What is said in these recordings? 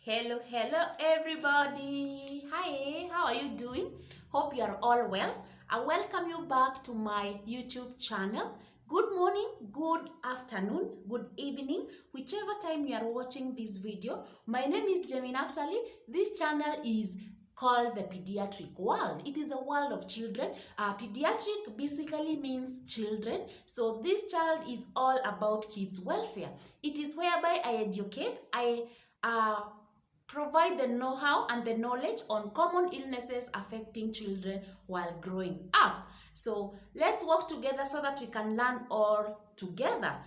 Hello everybody. Hi, how are you doing? Hope you are all well. I welcome you back to my YouTube channel. Good morning, good afternoon, good evening, whichever time you are watching this video. My name is Jemienaftaly. This channel is called the Pediatric world. It is a world of children. Pediatric basically means children. So this child is all about kids' welfare. It is whereby I educate, I provide the know-how and the knowledge on common illnesses affecting children while growing up. So let's work together so that we can learn all together.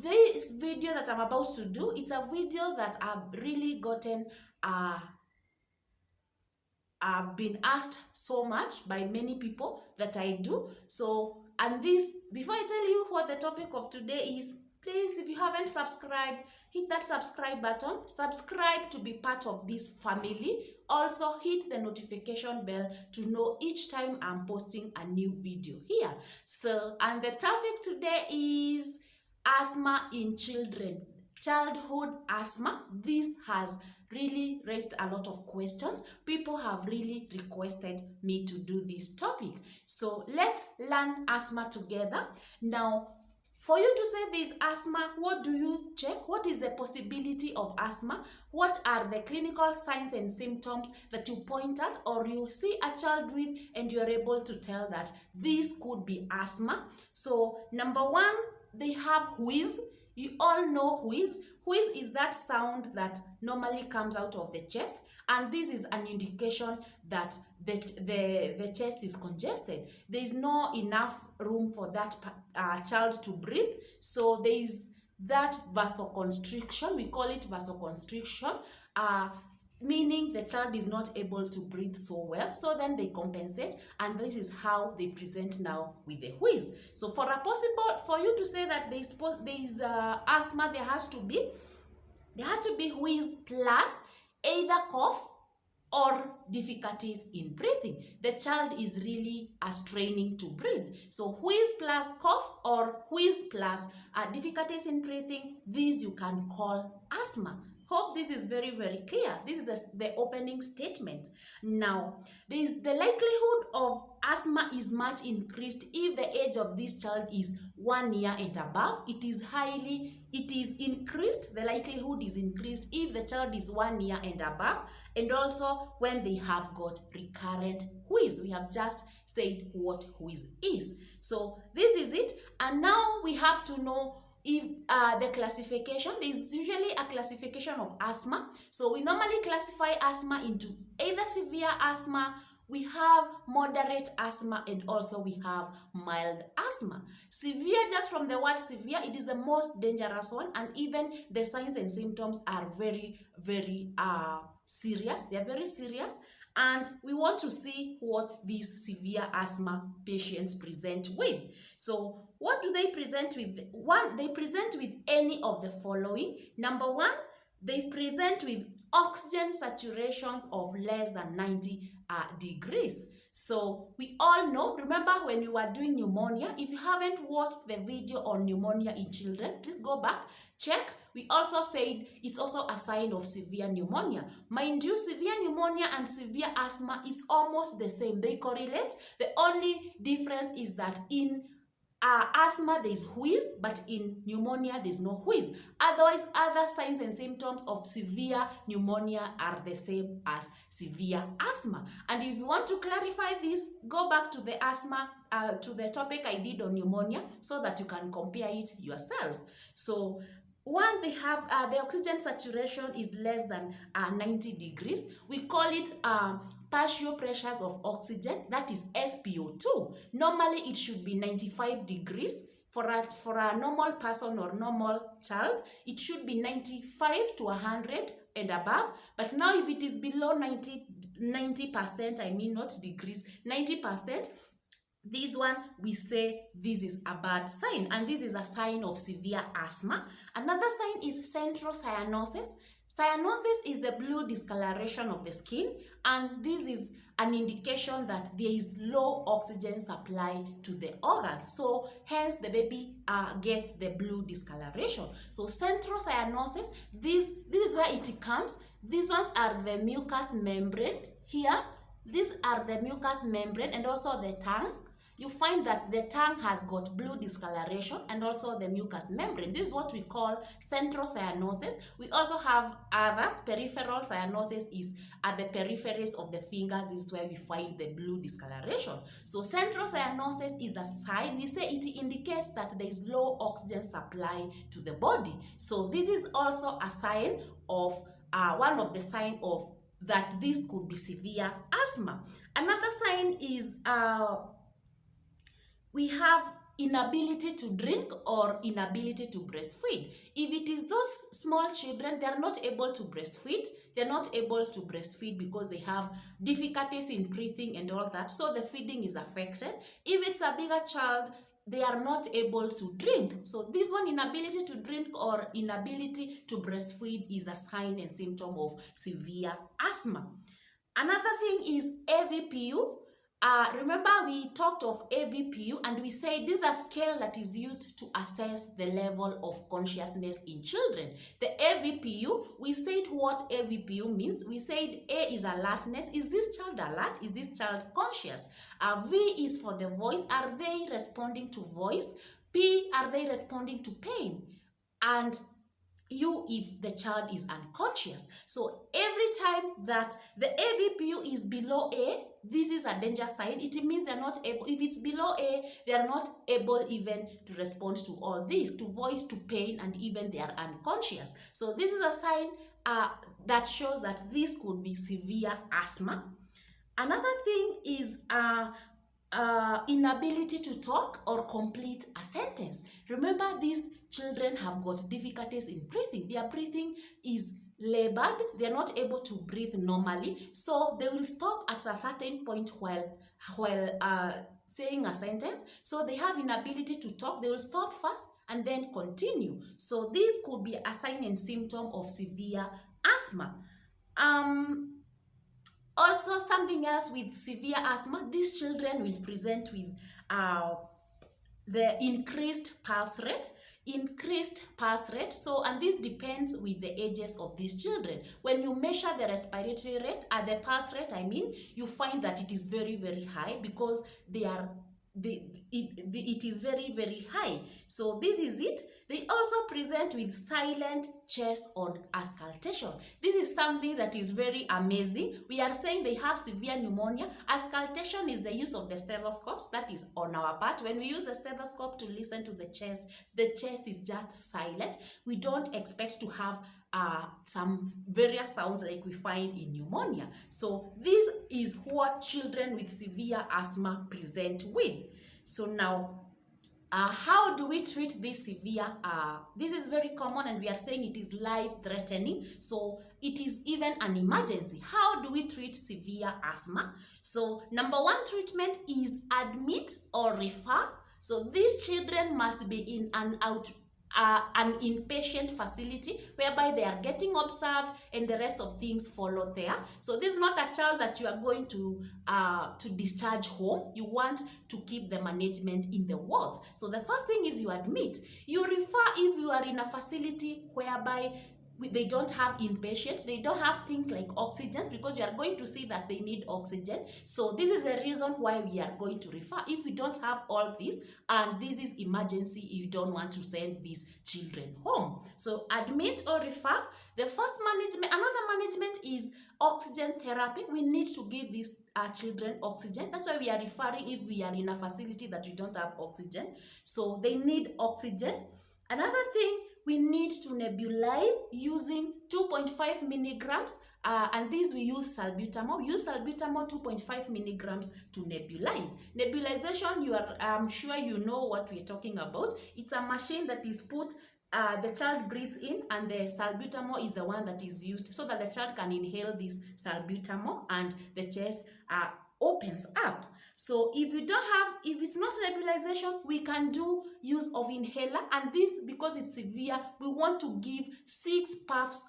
This video that I'm about to do, it's a video that I've really gotten I've been asked so much by many people that I do. So, and this, before I tell you what the topic of today is, please, if you haven't subscribed, hit that subscribe button. Subscribe to be part of this family. Also, hit the notification bell to know each time I'm posting a new video here. So, and the topic today is asthma in children. Childhood asthma. This has really raised a lot of questions. People have really requested me to do this topic. So let's learn asthma together. Now, for you to say this asthma, what do you check? What is the possibility of asthma? What are the clinical signs and symptoms that you point at or you see a child with and you're able to tell that this could be asthma? So number one, they have wheeze. You all know wheeze. Wheeze is that sound that normally comes out of the chest, and this is an indication that the chest is congested. There is not enough room for that child to breathe, so there is that vasoconstriction. We call it vasoconstriction, meaning the child is not able to breathe so well, so then they compensate, and this is how they present now with the wheeze. So for you to say that there is asthma, there has to be wheeze plus either cough or difficulties in breathing. The child is really straining to breathe. So wheeze plus cough or wheeze plus difficulties in breathing, these you can call asthma. Hope this is very, very clear. This is the opening statement. Now, the likelihood of asthma is much increased if the age of this child is 1 year and above. It is increased, the likelihood is increased if the child is 1 year and above, and also when they have got recurrent wheeze. We have just said what wheeze is. So this is it, and now we have to know if the classification. There is usually a classification of asthma. So we normally classify asthma into either severe asthma, we have moderate asthma, and also we have mild asthma. Severe, just from the word severe, it is the most dangerous one, and even the signs and symptoms are very, very serious. They are very serious, and we want to see what these severe asthma patients present with. So what do they present with? One, they present with any of the following. Number one, they present with oxygen saturations of less than 90 degrees. So we all know, remember when you were doing pneumonia, if you haven't watched the video on pneumonia in children, please go back, check. We also said it's also a sign of severe pneumonia. Mind you, severe pneumonia and severe asthma is almost the same. They correlate. The only difference is that in asthma there is wheeze, but in pneumonia there's no wheeze. Otherwise, other signs and symptoms of severe pneumonia are the same as severe asthma. And if you want to clarify this, go back to the asthma, to the topic I did on pneumonia, so that you can compare it yourself. So one, they have the oxygen saturation is less than 90 degrees. We call it partial pressures of oxygen, that is SpO2. Normally, it should be 95 degrees. For a normal person or normal child, it should be 95 to 100 and above. But now if it is below 90%, I mean not degrees, 90%, this one, we say this is a bad sign, and this is a sign of severe asthma. Another sign is central cyanosis. Cyanosis is the blue discoloration of the skin, and this is an indication that there is low oxygen supply to the organs. So hence the baby gets the blue discoloration. So central cyanosis, this is where it comes. These ones are the mucous membrane here. These are the mucous membrane and also the tongue. You find that the tongue has got blue discoloration and also the mucous membrane. This is what we call central cyanosis. We also have others. Peripheral cyanosis is at the peripheries of the fingers. This is where we find the blue discoloration. So central cyanosis is a sign. We say it indicates that there is low oxygen supply to the body. So this is also a sign of one of the signs of that this could be severe asthma. Another sign is we have inability to drink or inability to breastfeed. If it is those small children, they are not able to breastfeed. They're not able to breastfeed because they have difficulties in breathing and all that. So the feeding is affected. If it's a bigger child, they are not able to drink. So this one, inability to drink or inability to breastfeed, is a sign and symptom of severe asthma. Another thing is AVPU. Remember we talked of AVPU and we said this is a scale that is used to assess the level of consciousness in children. The AVPU, we said what AVPU means. We said A is alertness. Is this child alert? Is this child conscious? V is for the voice. Are they responding to voice? P, are they responding to pain? And U, if the child is unconscious. So every time that the AVPU is below A, this is a danger sign. It means they're not able, if it's below A, they are not able even to respond to all this, to voice, to pain, and even they are unconscious. So this is a sign that shows that this could be severe asthma. Another thing is inability to talk or complete a sentence. Remember, these children have got difficulties in breathing. Their breathing is labored. They're not able to breathe normally. So they will stop at a certain point while saying a sentence. So they have inability to talk. They will stop first and then continue. So this could be a sign and symptom of severe asthma. Also, something else with severe asthma, these children will present with the increased pulse rate. So, and this depends with the ages of these children. When you measure the respiratory rate, the pulse rate, I mean, you find that it is very, very high because it is very, very high. So this is it. They also present with silent chest on auscultation. This is something that is very amazing. We are saying they have severe pneumonia. Auscultation is the use of the stethoscopes. That is on our part. When we use the stethoscope to listen to the chest is just silent. We don't expect to have some various sounds like we find in pneumonia. So this is what children with severe asthma present with. So now, how do we treat this severe? This is very common and we are saying it is life-threatening. So it is even an emergency. How do we treat severe asthma? So number one treatment is admit or refer. So these children must be in an inpatient facility whereby they are getting observed and the rest of things follow there. So this is not a child that you are going to discharge home. You want to keep the management in the wards. So the first thing is you admit. You refer if you are in a facility whereby they don't have inpatients, they don't have things like oxygen, because you are going to see that they need oxygen. So this is the reason why we are going to refer. If we don't have all this and this is emergency, you don't want to send these children home. So admit or refer. The first management, another management is oxygen therapy. We need to give these children oxygen. That's why we are referring if we are in a facility that we don't have oxygen. So they need oxygen. Another thing, we need to nebulize using 2.5 milligrams, and this we use salbutamol. We use salbutamol 2.5 milligrams to nebulize. Nebulization, I'm sure you know what we're talking about. It's a machine that is put, the child breathes in and the salbutamol is the one that is used so that the child can inhale this salbutamol and the chest opens up. So if it's not nebulization, we can do use of inhaler, and this, because it's severe, we want to give 6 puffs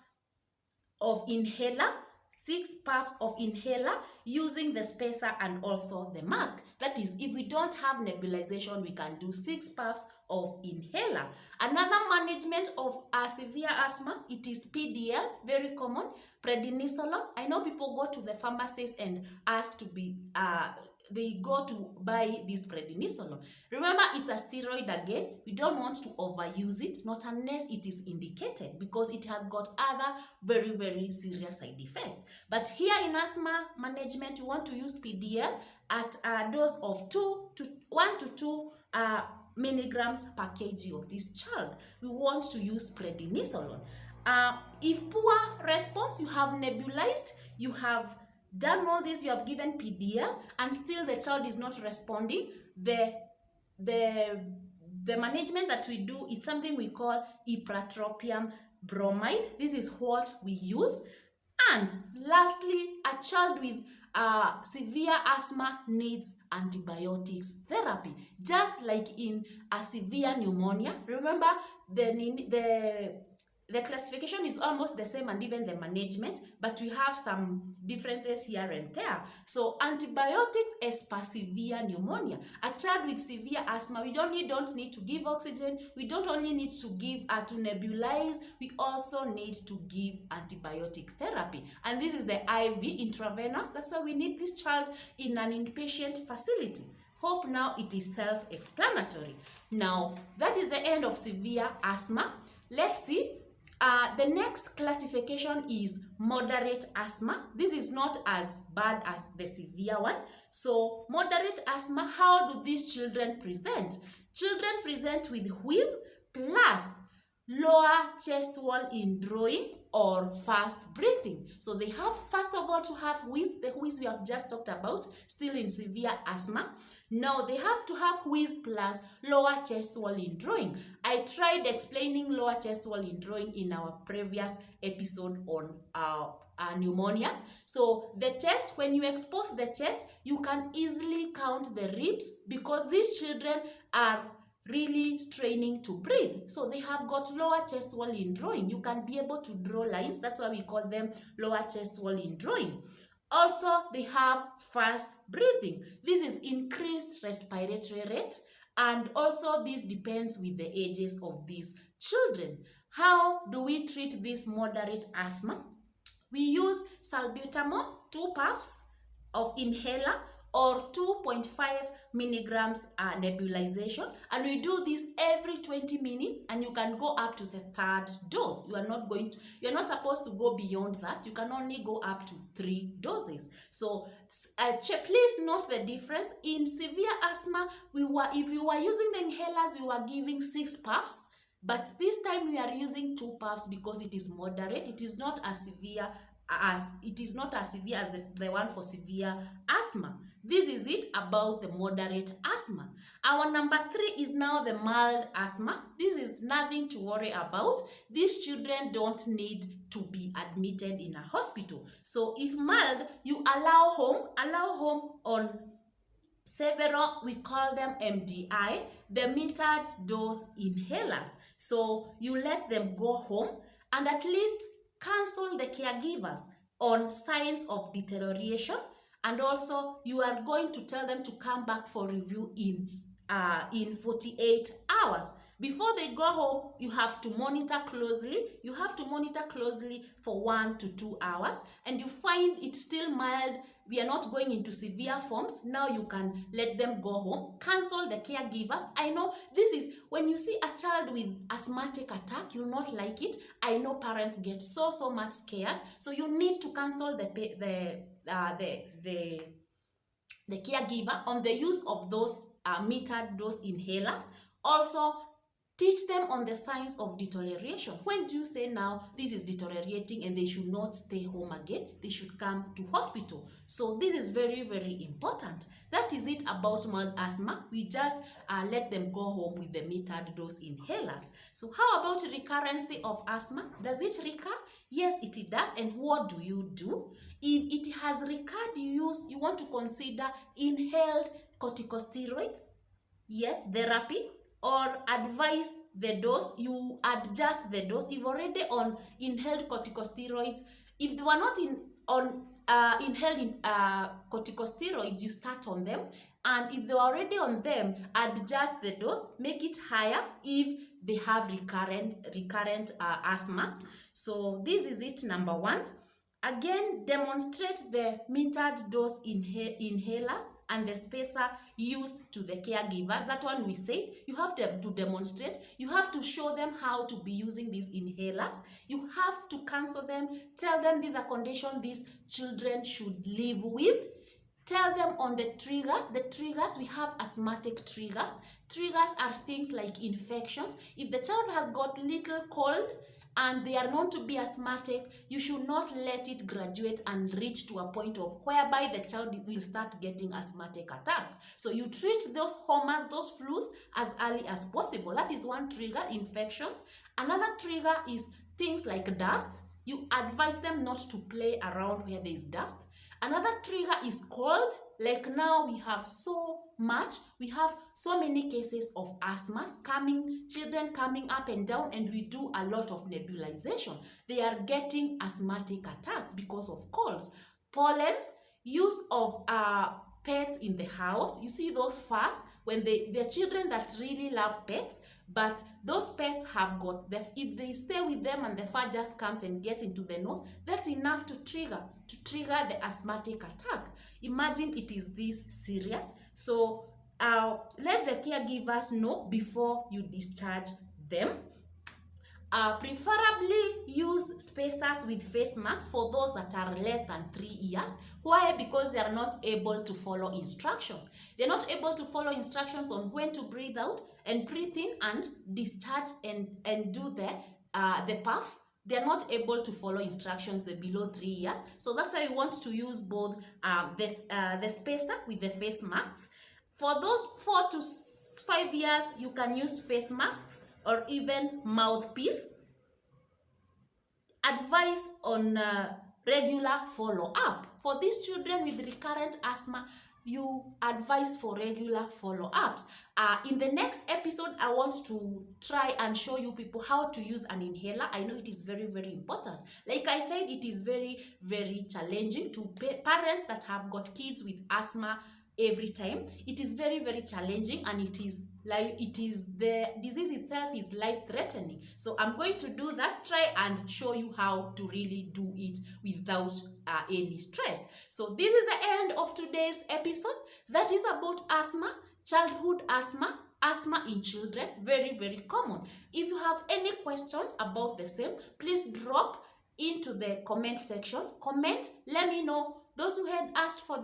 of inhaler 6 puffs of inhaler using the spacer and also the mask. That is, if we don't have nebulization, we can do 6 puffs of inhaler. Another management of severe asthma, it is PDL, very common, prednisolone. I know people go to the pharmacist and ask to be they go to buy this prednisolone. Remember, it's a steroid again. We don't want to overuse it, not unless it is indicated, because it has got other very, very serious side effects. But here in asthma management, you want to use PDL at a dose of 1 to 2 milligrams per kg of this child. We want to use prednisolone. If poor response, you have nebulized, you have done all this, you have given PDL, and still the child is not responding, the management that we do is something we call ipratropium bromide. This is what we use. And lastly, a child with severe asthma needs antibiotics therapy, just like in a severe pneumonia. Remember, the classification is almost the same, and even the management, but we have some differences here and there. So antibiotics as per severe pneumonia. A child with severe asthma, we don't need to give oxygen. We don't only need to give to nebulize, we also need to give antibiotic therapy. And this is the IV, intravenous. That's why we need this child in an inpatient facility. Hope now it is self-explanatory. Now, that is the end of severe asthma. Let's see. The next classification is moderate asthma. This is not as bad as the severe one. So moderate asthma, how do these children present? Children present with wheeze plus lower chest wall indrawing or fast breathing. So they have, first of all, to have wheeze, the wheeze we have just talked about, still in severe asthma. Now they have to have wheeze plus lower chest wall indrawing. I tried explaining lower chest wall indrawing in our previous episode on pneumonias. So the chest, when you expose the chest, you can easily count the ribs, because these children are really straining to breathe. So they have got lower chest wall indrawing. You can be able to draw lines. That's why we call them lower chest wall indrawing. Also, they have fast breathing. This is increased respiratory rate, and also this depends with the ages of these children. How do we treat this moderate asthma? We use salbutamol, 2 puffs of inhaler, or 2.5 milligrams nebulization, and we do this every 20 minutes, and you can go up to the 3rd dose. You're not supposed to go beyond that. You can only go up to 3 doses. So please note the difference. In severe asthma, if we were using the inhalers, we were giving 6 puffs, but this time we are using 2 puffs because it is moderate. It is not as severe as the one for severe asthma. This is it about the moderate asthma. Our number 3 is now the mild asthma. This is nothing to worry about. These children don't need to be admitted in a hospital. So if mild, you allow home on several, we call them MDI, the metered dose inhalers. So you let them go home and at least counsel the caregivers on signs of deterioration, and also you are going to tell them to come back for review in 48 hours. Before they go home, you have to monitor closely. You have to monitor closely for 1 to 2 hours, and you find it's still mild, we are not going into severe forms, now you can let them go home. Counsel the caregivers. I know this is, when you see a child with asthmatic attack, you'll not like it. I know parents get so much scared. So you need to counsel the caregiver on the use of those metered dose inhalers. Also, teach them on the signs of deterioration. When do you say now this is deteriorating and they should not stay home again? They should come to hospital. So this is very, very important. That is it about mild asthma. We just let them go home with the metered dose inhalers. So how about recurrency of asthma? Does it recur? Yes, it does. And what do you do? If it has recurred, you want to consider inhaled corticosteroids. Yes, therapy. Or advise the dose, you adjust the dose. If already on inhaled corticosteroids, if they were not on inhaled corticosteroids, you start on them, and if they're already on them, adjust the dose, make it higher if they have recurrent asthmas. So this is it, number one. Again, demonstrate the metered dose inhalers and the spacer used to the caregivers. That one we say you have to demonstrate. You have to show them how to be using these inhalers. You have to counsel them, tell them these are conditions these children should live with. Tell them on the triggers. The triggers, we have asthmatic triggers. Triggers are things like infections. If the child has got little cold and they are known to be asthmatic, you should not let it graduate and reach to a point of whereby the child will start getting asthmatic attacks. So you treat those homas, those flus, as early as possible. That is one trigger, infections. Another trigger is things like dust. You advise them not to play around where there is dust. Another trigger is cold. Like now we have so many cases of asthmas children coming up and down, and we do a lot of nebulization. They are getting asthmatic attacks because of colds. Pollens, use of pets in the house. You see those furs, when the children that really love pets, but those pets have got, if they stay with them and the fur just comes and gets into the nose, that's enough to trigger the asthmatic attack. Imagine it is this serious. So let the caregivers know before you discharge them. Preferably use spacers with face masks for those that are less than 3 years. Why? Because they are not able to follow instructions. They're not able to follow instructions on when to breathe out and breathe in and discharge and do the puff. They're not able to follow instructions, the below 3 years. So that's why we want to use both the spacer with the face masks. For those 4 to 5 years, you can use face masks or even mouthpiece. Advice on regular follow-up. For these children with recurrent asthma, you advise for regular follow-ups. In the next episode, I want to try and show you people how to use an inhaler. I know it is very, very important. Like I said, it is very, very challenging to parents that have got kids with asthma every time. It is very, very challenging, and the disease itself is life-threatening. So I'm going to do that, try and show you how to really do it without any stress. So this is the end of today's episode. That is about asthma, childhood asthma in children, very, very common. If you have any questions about the same, please drop into the comment section. Comment, let me know. Those who had asked for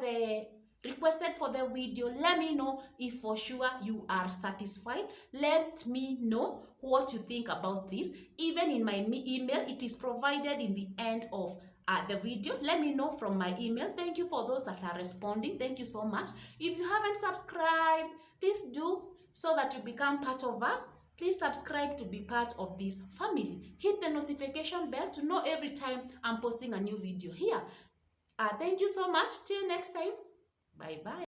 requested for the video, let me know if for sure you are satisfied. Let me know what you think about this. Even in my email, it is provided in the end of the video. Let me know from my email. Thank you for those that are responding. Thank you so much. If you haven't subscribed, please do, so that you become part of us. Please subscribe to be part of this family. Hit the notification bell to know every time I'm posting a new video here. Thank you so much. Till next time. Bye-bye.